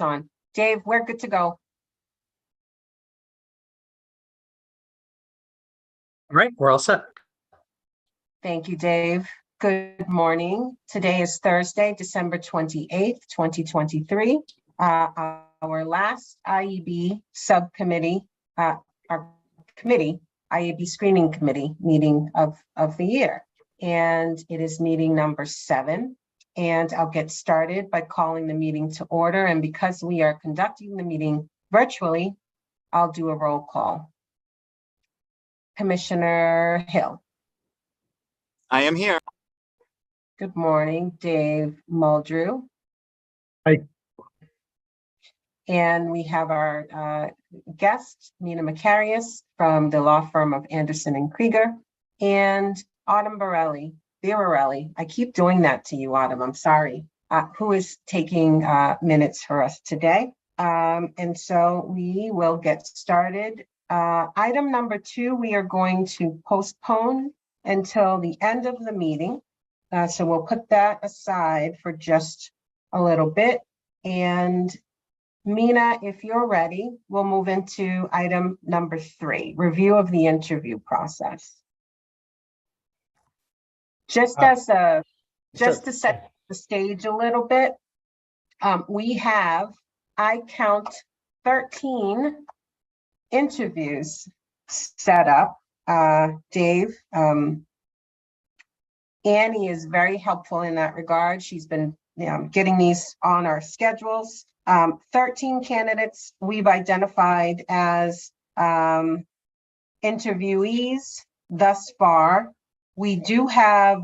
on. Dave, we're good to go. All right, we're all set. Thank you, Dave. Good morning. Today is Thursday, December 28th, 2023. Our last IEB subcommittee, our committee, IEB screening committee meeting of the year. And it is meeting number 7. And I'll get started by calling the meeting to order. And because we are conducting the meeting virtually, I'll do a roll call. Commissioner Hill. I am here. Good morning, Dave Muldrew. Hi. And we have our guest, Nina Macarius from the law firm of Anderson and Krieger, and Autumn Birelli. I keep doing that to you, Autumn, I'm sorry, who is taking minutes for us today. And so we will get started. Item number 2, we are going to postpone until the end of the meeting. So we'll put that aside for just a little bit. And Mina, if you're ready, we'll move into item number 3, review of the interview process. Just to set the stage a little bit, I count 13 interviews set up. Dave, Annie is very helpful in that regard. She's been getting these on our schedules. 13 candidates we've identified as interviewees thus far. We do have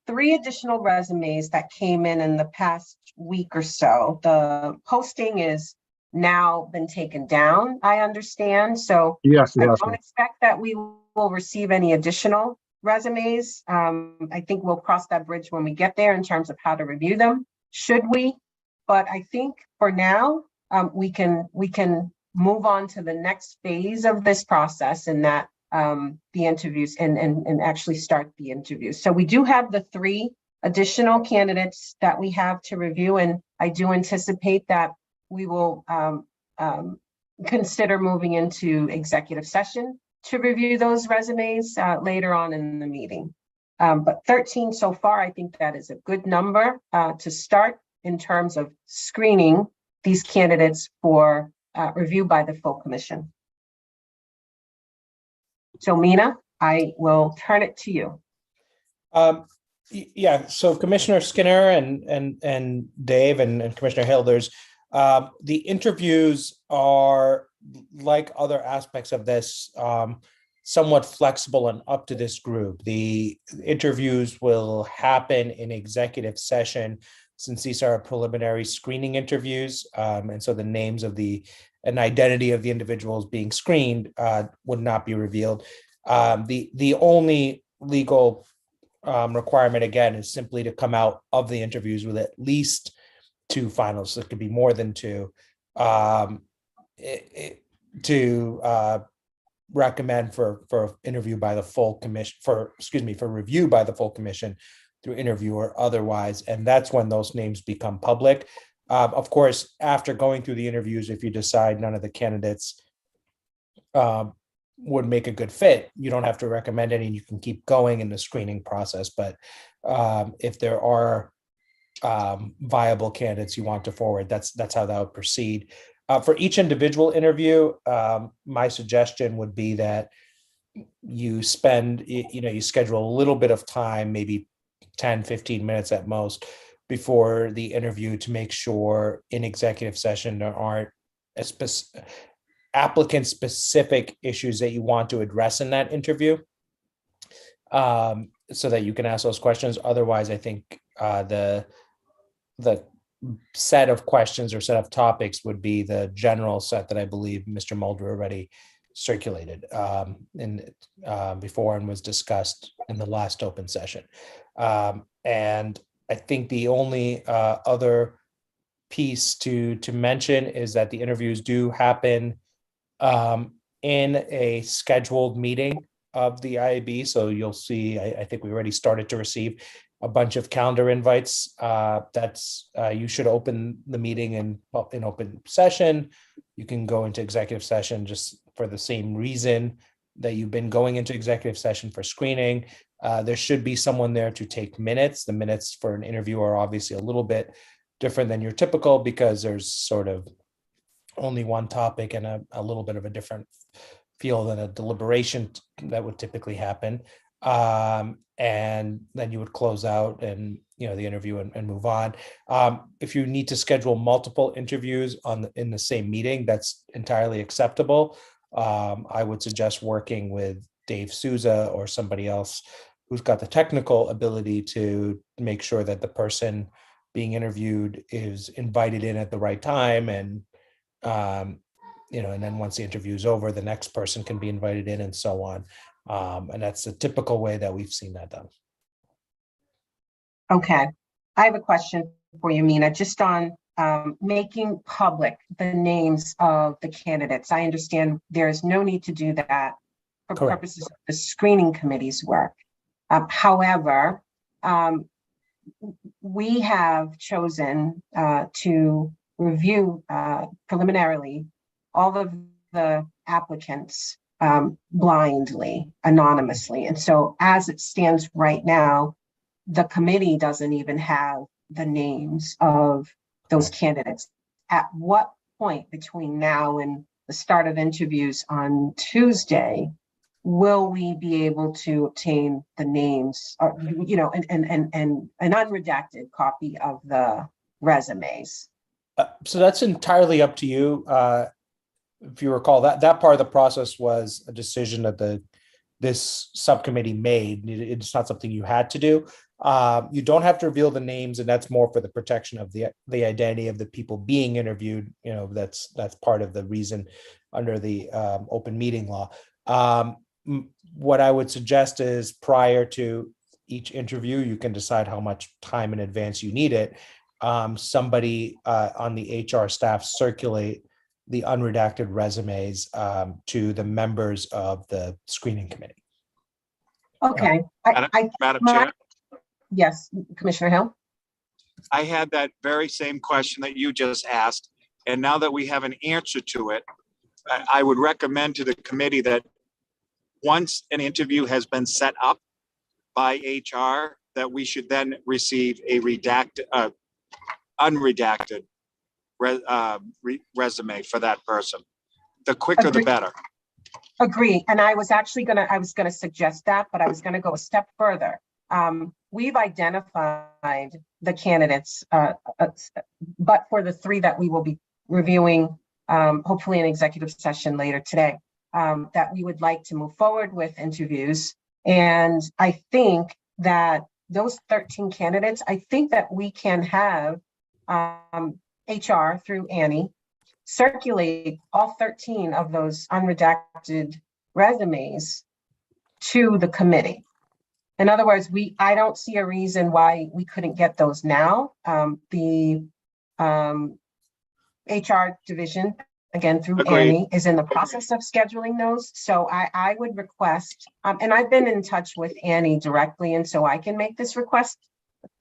3 additional resumes that came in the past week or so. The posting is now been taken down, I understand. So Yes, I don't expect that we will receive any additional resumes. I think we'll cross that bridge when we get there in terms of how to review them, should we. But I think for now, we can move on to the next phase of this process, and that the interviews and actually start the interviews. So we do have the 3 additional candidates that we have to review, and I do anticipate that we will consider moving into executive session to review those resumes later on in the meeting. But 13 so far, I think that is a good number to start in terms of screening these candidates for review by the full commission. So Mina, I will turn it to you. Yeah, so Commissioner Skinner and Dave and Commissioner Hill, there's the interviews are, like other aspects of this, somewhat flexible and up to this group. The interviews will happen in executive session, since these are preliminary screening interviews, and so the names of and identity of the individuals being screened would not be revealed. The only legal requirement, again, is simply to come out of the interviews with at least 2 finalists. It could be more than 2, to recommend for interview by the full commission, for review by the full commission through interview or otherwise, and that's when those names become public. Of course, after going through the interviews, if you decide none of the candidates would make a good fit, you don't have to recommend any, and you can keep going in the screening process. But if there are viable candidates you want to forward, that's how that would proceed. For each individual interview, my suggestion would be that you you schedule a little bit of time, maybe 10-15 minutes at most, before the interview, to make sure in executive session there aren't applicant specific issues that you want to address in that interview, so that you can ask those questions. Otherwise, I think the set of questions or set of topics would be the general set that I believe Mr. Mulder already circulated before and was discussed in the last open session. And I think the only other piece to mention is that the interviews do happen in a scheduled meeting of the IAB. So you'll see, I think we already started to receive a bunch of calendar invites. You should open the meeting in open session. You can go into executive session just for the same reason that you've been going into executive session for screening. There should be someone there to take minutes. The minutes for an interview are obviously a little bit different than your typical because there's sort of only one topic and a little bit of a different feel than a deliberation that would typically happen. And then you would close out and the interview and move on. If you need to schedule multiple interviews in the same meeting, that's entirely acceptable. I would suggest working with Dave Souza or somebody else who's got the technical ability to make sure that the person being interviewed is invited in at the right time, and and then once the interview is over, the next person can be invited in, and so on. And that's the typical way that we've seen that done. Okay, I have a question for you, Mina, just on making public the names of the candidates. I understand there is no need to do that for Correct. Purposes of the screening committee's work. However, we have chosen to review preliminarily all of the applicants blindly, anonymously. And so as it stands right now, the committee doesn't even have the names of those candidates. At what point between now and the start of interviews on Tuesday will we be able to obtain the names, or an unredacted copy of the resumes? So that's entirely up to you. If you recall, that part of the process was a decision that this subcommittee made. It's not something you had to do. You don't have to reveal the names, and that's more for the protection of the identity of the people being interviewed. That's part of the reason under the open meeting law. What I would suggest is prior to each interview, you can decide how much time in advance you need it. Somebody on the HR staff circulate the unredacted resumes to the members of the screening committee. Okay. Madam Chair, Yes, Commissioner Hill. I had that very same question that you just asked. And now that we have an answer to it, I would recommend to the committee that once an interview has been set up by HR, that we should then receive a unredacted resume for that person. The quicker, the better. Agree. And I was gonna suggest that, but I was gonna go a step further. We've identified the candidates, but for the 3 that we will be reviewing, hopefully in executive session later today, that we would like to move forward with interviews. And I think that those 13 candidates, I think that we can have HR through Annie circulate all 13 of those unredacted resumes to the committee. In other words, I don't see a reason why we couldn't get those now. The HR division, again through Agreed. Annie, is in the process of scheduling those. So I would request, and I've been in touch with Annie directly, and so I can make this request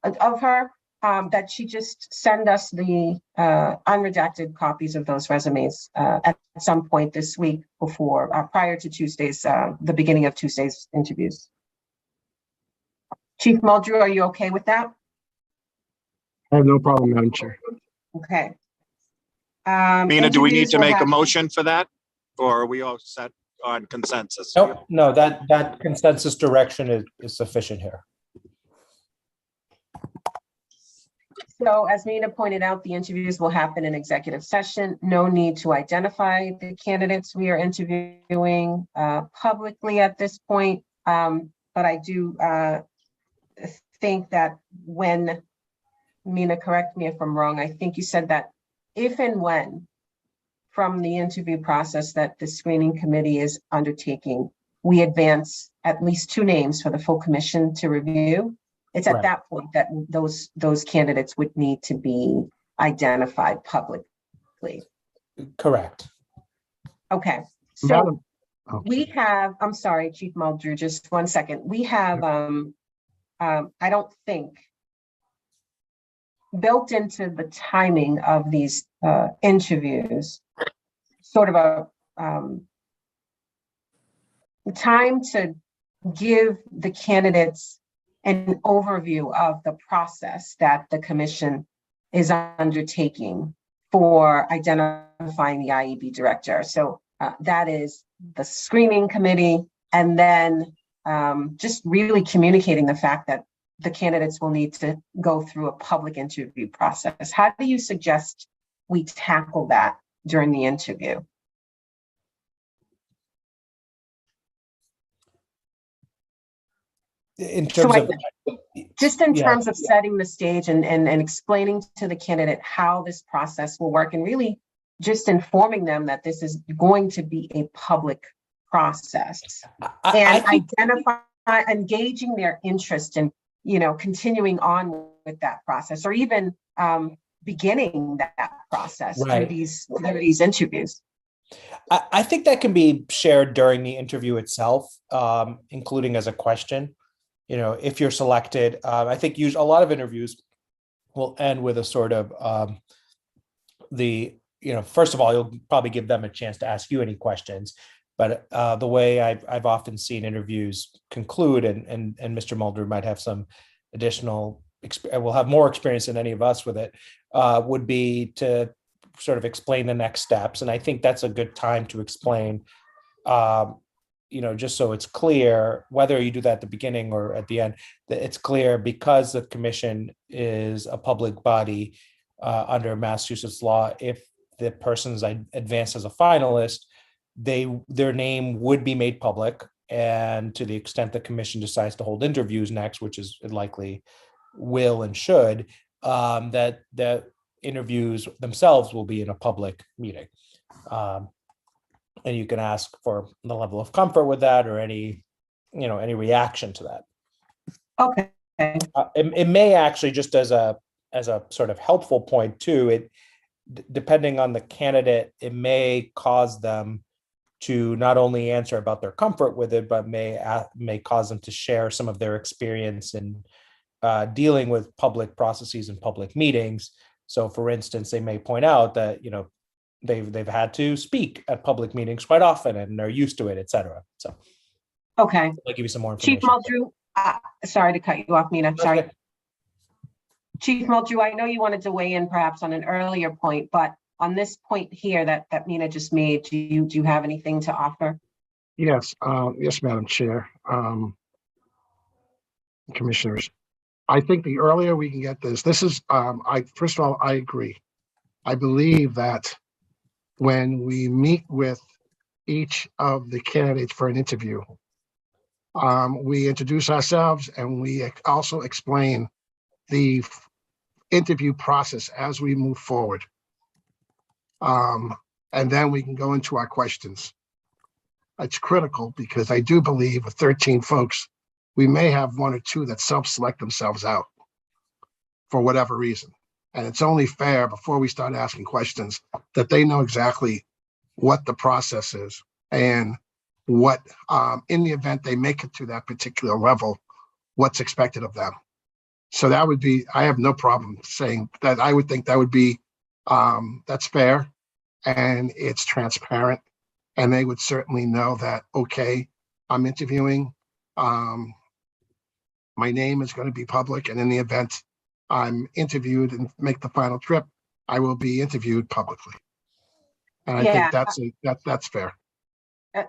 of her, that she just send us the unredacted copies of those resumes at some point this week before, prior to Tuesday's, the beginning of Tuesday's interviews. Chief Muldrew, are you okay with that? I have no problem, Madam Chair. Okay. Mina, do we need Interviews to will make a happen- motion for that? Or are we all set on consensus? No, that consensus direction is sufficient here. So as Mina pointed out, the interviews will happen in executive session. No need to identify the candidates we are interviewing publicly at this point. But I do think that when, Mina, correct me if I'm wrong, I think you said that if and when from the interview process that the screening committee is undertaking, we advance at least 2 names for the full commission to review. It's at Right. that point that those candidates would need to be identified publicly. Correct. Okay, so Madam, we have, I'm sorry, Chief Muldrew, just one second. We have I don't think, built into the timing of these interviews, sort of a time to give the candidates an overview of the process that the commission is undertaking for identifying the IEB director. So that is the screening committee, and then just really communicating the fact that the candidates will need to go through a public interview process. How do you suggest we tackle that during the interview? In terms of just in yeah. terms of setting the stage and explaining to the candidate how this process will work, and really just informing them that this is going to be a public process, and engaging their interest in, continuing on with that process, or even beginning that process through these interviews. I think that can be shared during the interview itself, including as a question. If you're selected, I think a lot of interviews will end with a sort of first of all, you'll probably give them a chance to ask you any questions. But the way I've often seen interviews conclude, and Mr. Mulder might have some additional, will have more experience than any of us with it, would be to sort of explain the next steps. And I think that's a good time to explain, just so it's clear, whether you do that at the beginning or at the end, that it's clear, because the commission is a public body under Massachusetts law. If the person's advanced as a finalist, their name would be made public. And to the extent the commission decides to hold interviews next, which is likely will and should, that the interviews themselves will be in a public meeting. And you can ask for the level of comfort with that, or any reaction to that. Okay. It may actually, just as a sort of helpful point too, depending on the candidate, it may cause them to not only answer about their comfort with it, but may cause them to share some of their experience in dealing with public processes and public meetings. So, for instance, they may point out that they've had to speak at public meetings quite often, and they're used to it, et cetera. So, okay, I'll give you some more information. Chief Muldrew, sorry to cut you off, Mina. Sorry. Okay. Chief Muldrew, I know you wanted to weigh in perhaps on an earlier point, but on this point here that Mina just made, do you have anything to offer? Yes, yes, Madam Chair, Commissioners. I think the earlier we can get this is, first of all, I agree. I believe that when we meet with each of the candidates for an interview, we introduce ourselves, and we also explain the interview process as we move forward. And then we can go into our questions. It's critical, because I do believe with 13 folks, we may have one or two that self-select themselves out for whatever reason. And it's only fair, before we start asking questions, that they know exactly what the process is, and what, in the event they make it to that particular level, what's expected of them. So that would be, I have no problem saying that. I would think that would be, that's fair, and it's transparent, and they would certainly know that, okay, I'm interviewing, my name is going to be public, and in the event I'm interviewed and make the final trip, I will be interviewed publicly. And I think that's fair.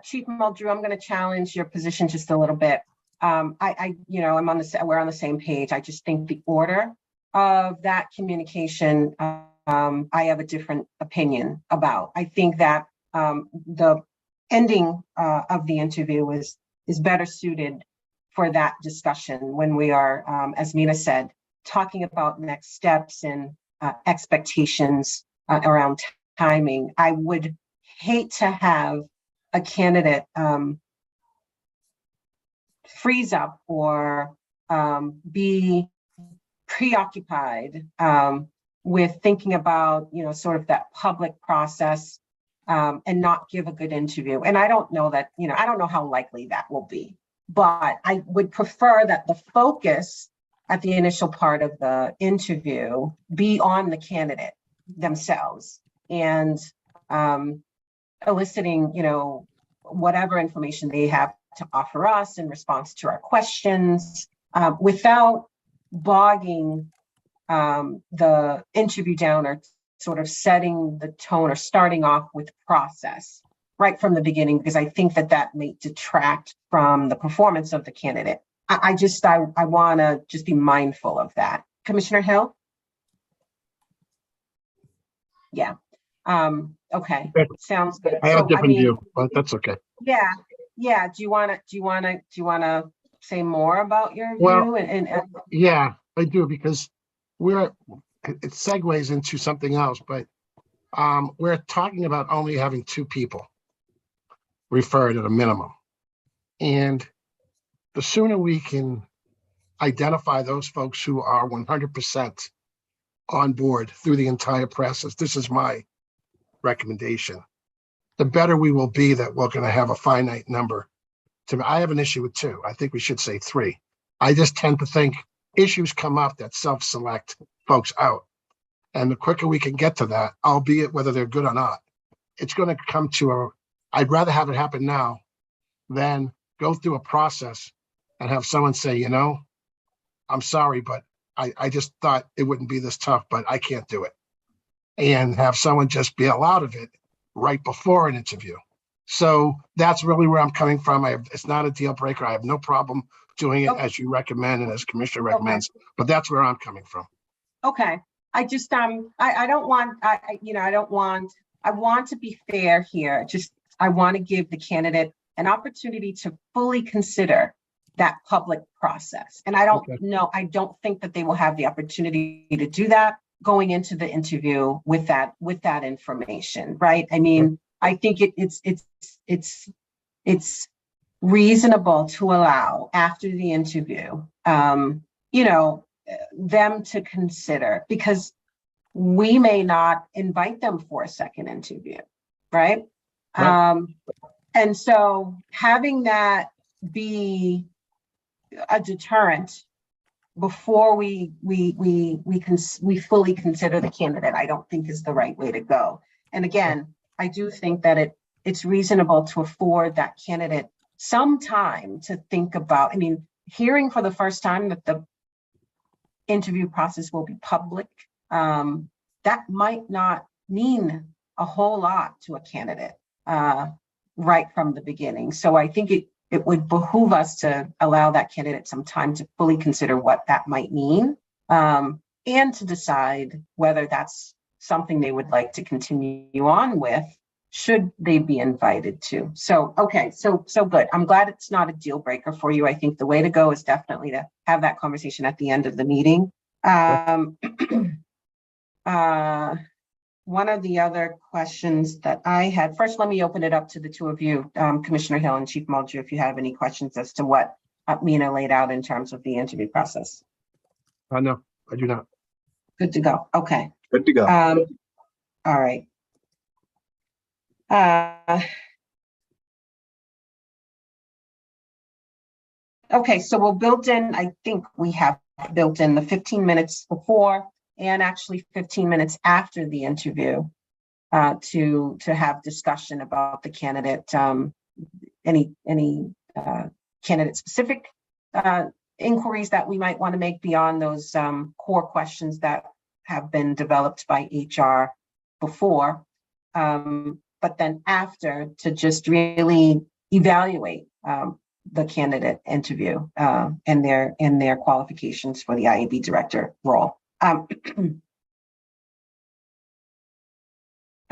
Chief Muldrew, I'm going to challenge your position just a little bit. we're on the same page. I just think the order of that communication, I have a different opinion about. I think that the ending of the interview is better suited for that discussion when we are, as Mina said, talking about next steps and expectations around timing. I would hate to have a candidate freeze up or be preoccupied with thinking about, sort of that public process and not give a good interview. And I don't know that, I don't know how likely that will be. but I would prefer that the focus at the initial part of the interview be on the candidate themselves and eliciting, whatever information they have to offer us in response to our questions, without bogging the interview down or sort of setting the tone or starting off with process right from the beginning, because I think that may detract from the performance of the candidate. I want to just be mindful of that. Commissioner Hill? Yeah. Okay. Sounds good. I have a different view, mean, but that's okay. yeah. Do you want to say more about your view? Well, and Yeah, I do, because it segues into something else, but we're talking about only having 2 people referred at a minimum. And the sooner we can identify those folks who are 100% on board through the entire process, this is my recommendation, the better we will be that we're going to have a finite number. I have an issue with 2. I think we should say 3. I just tend to think issues come up that self-select folks out. And the quicker we can get to that, albeit whether they're good or not, it's going to come to I'd rather have it happen now than go through a process and have someone say, I'm sorry, but I just thought it wouldn't be this tough, but I can't do it. And have someone just bail out of it right before an interview. So that's really where I'm coming from. It's not a deal breaker. I have no problem doing it as you recommend and as Commissioner recommends, but that's where I'm coming from. Okay. I just, I don't want, I want to be fair here. I want to give the candidate an opportunity to fully consider that public process. And I don't think that they will have the opportunity to do that going into the interview with that information, right? I mean, I think it's reasonable to allow after the interview, them to consider, because we may not invite them for a second interview, right? And so having that be a deterrent before we fully consider the candidate, I don't think is the right way to go. And again, I do think that it's reasonable to afford that candidate some time to think about. I mean, hearing for the first time that the interview process will be public, that might not mean a whole lot to a candidate right from the beginning. So I think it would behoove us to allow that candidate some time to fully consider what that might mean, and to decide whether that's something they would like to continue on with, should they be invited to. So, okay, so good. I'm glad it's not a deal breaker for you. I think the way to go is definitely to have that conversation at the end of the meeting. One of the other questions that I had, first, let me open it up to the 2 of you, Commissioner Hill and Chief Muldrew, if you have any questions as to what Mina laid out in terms of the interview process. No, I do not. Good to go. Okay. Good to go. All right. Okay, so we'll build in, I think we have built in the 15 minutes before and actually 15 minutes after the interview to have discussion about the candidate, any candidate specific inquiries that we might want to make beyond those core questions that have been developed by HR before. But then after, to just really evaluate the candidate interview and their qualifications for the IAB director role. I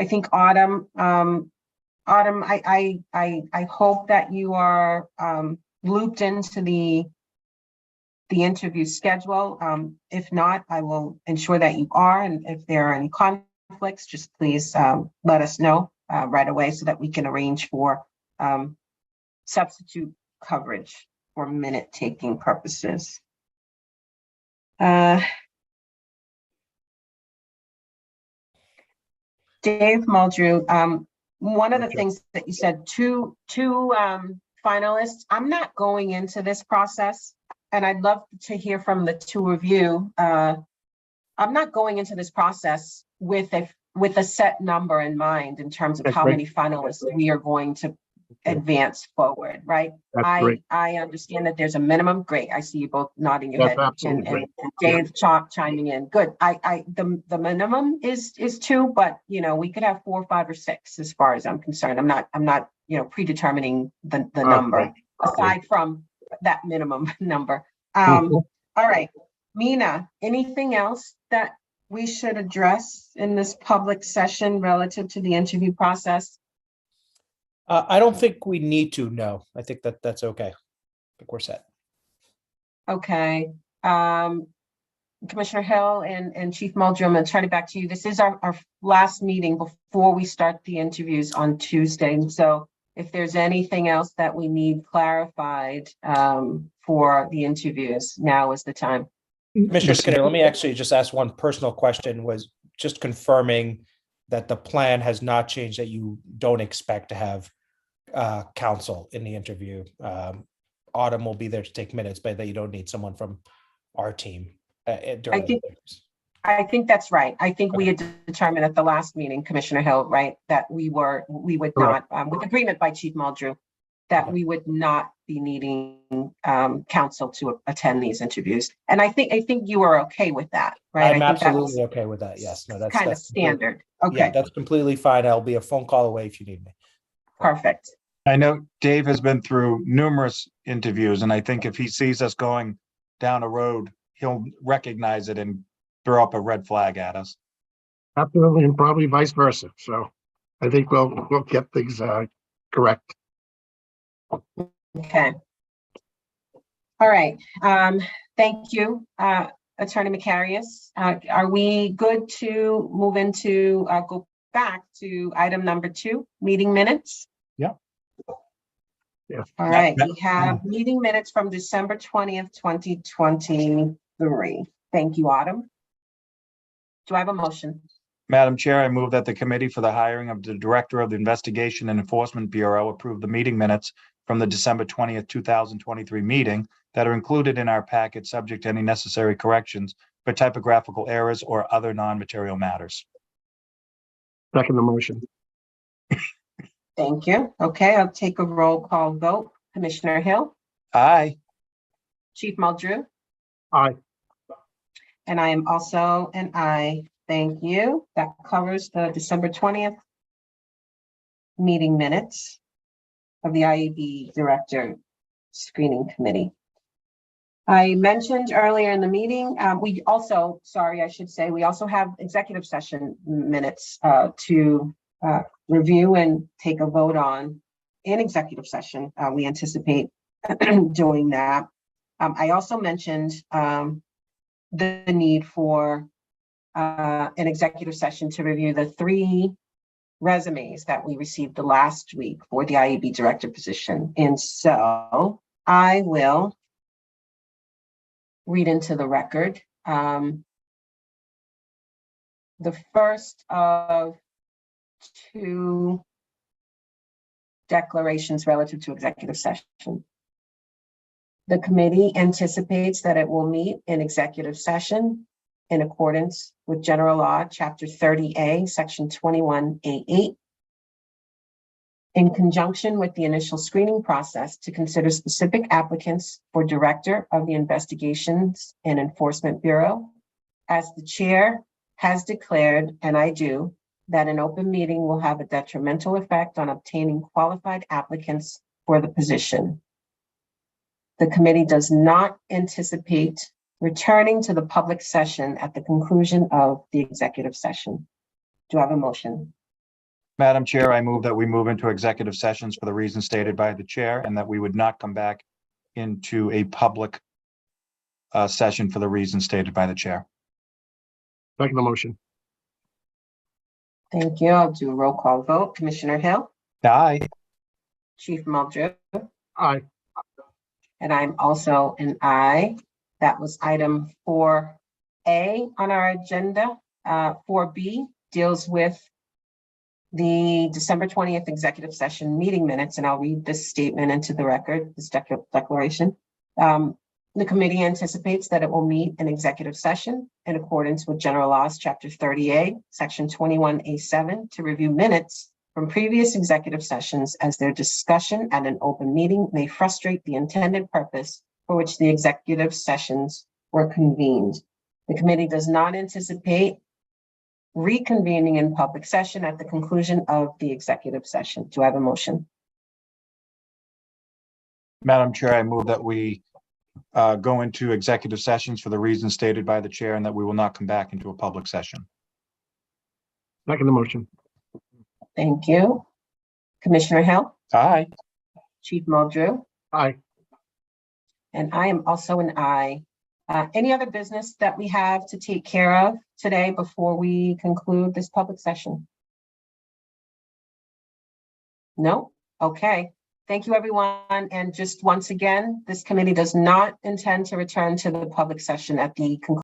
think Autumn, I hope that you are looped into the interview schedule. If not, I will ensure that you are, and if there are any conflicts, just please let us know right away so that we can arrange for substitute coverage for minute taking purposes. Dave Muldrew, one of the things that you said, two finalists. I'm not going into this process, and I'd love to hear from the two of you. I'm not going into this process with a set number in mind in terms of That's how great. many finalists we are going to advance forward, right? That's great. I understand that there's a minimum. Great. I see you both nodding your That's head absolutely and great. Dave chiming in. Good. The minimum is two, but you know, we could have 4, 5, or 6 as far as I'm concerned. I'm not, you know, predetermining the number Okay. aside from that minimum number. Mhm. All right, Mina, anything else that we should address in this public session relative to the interview process? I don't think we need to, no. I think that's okay. I think we're set. Okay, Commissioner Hill and Chief Muldrow, I'm gonna turn it back to you. This is our last meeting before we start the interviews on Tuesday. And so if there's anything else that we need clarified for the interviews, now is the time. Commissioner Skinner, let me actually just ask one personal question, was just confirming that the plan has not changed, that you don't expect to have counsel in the interview. Autumn will be there to take minutes, but that you don't need someone from our team during the interviews. I think that's right. I think we had determined at the last meeting, Commissioner Hill, right, that we would not, with agreement by Chief Muldrew, that we would not be needing counsel to attend these interviews. And I think you are okay with that, right? I'm I think absolutely okay with that. Yes, no, that's kind of standard. Okay, Yeah, that's completely fine. I'll be a phone call away if you need me. perfect. I know Dave has been through numerous interviews, and I think if he sees us going down a road, he'll recognize it and throw up a red flag at us. Absolutely, and probably vice versa. So I think we'll get things correct. Okay. All right. Thank you, Attorney Macarius. Are we good to move into, go back to item number 2, meeting minutes? Yeah. Yeah. All right, we have meeting minutes from December 20th, 2023. Thank you, Autumn. Do I have a motion? Madam Chair, I move that the committee for the hiring of the Director of the Investigation and Enforcement Bureau approve the meeting minutes from the December 20th, 2023 meeting that are included in our packet, subject to any necessary corrections for typographical errors or other non-material matters. Second the motion. Thank you. Okay, I'll take a roll call vote. Commissioner Hill, Aye. Chief Muldrew, Aye. and I am also an aye. Thank you. That covers the December 20th meeting minutes of the IAB Director Screening Committee. I mentioned earlier in the meeting, we also have executive session minutes to review and take a vote on in executive session. We anticipate doing that. I also mentioned the need for an executive session to review the 3 resumes that we received the last week for the IAB director position. And so I will read into the record the first of 2 declarations relative to executive session. The committee anticipates that it will meet in executive session in accordance with General Law, Chapter 30A, Section 21A8, in conjunction with the initial screening process to consider specific applicants for Director of the Investigations and Enforcement Bureau. As the chair has declared, and I do, that an open meeting will have a detrimental effect on obtaining qualified applicants for the position. The committee does not anticipate returning to the public session at the conclusion of the executive session. Do I have a motion? Madam Chair, I move that we move into executive sessions for the reasons stated by the chair, and that we would not come back into a public session for the reasons stated by the chair. Second the motion. Thank you. I'll do a roll call vote. Commissioner Hill, Aye. Chief Muldrew, Aye. and I'm also an aye. That was item 4A on our agenda. 4B deals with the December 20th executive session meeting minutes, and I'll read this statement into the record, this declaration. The committee anticipates that it will meet in executive session in accordance with General Laws, Chapter 30A, Section 21A7, to review minutes from previous executive sessions, as their discussion at an open meeting may frustrate the intended purpose for which the executive sessions were convened. The committee does not anticipate reconvening in public session at the conclusion of the executive session. Do I have a motion? Madam Chair, I move that we go into executive sessions for the reasons stated by the chair and that we will not come back into a public session. Second the motion. Thank you. Commissioner Hill, Aye. Chief Muldrew, Aye. and I am also an aye. Any other business that we have to take care of today before we conclude this public session? No? Okay. Thank you, everyone. And just once again, this committee does not intend to return to the public session at the conclusion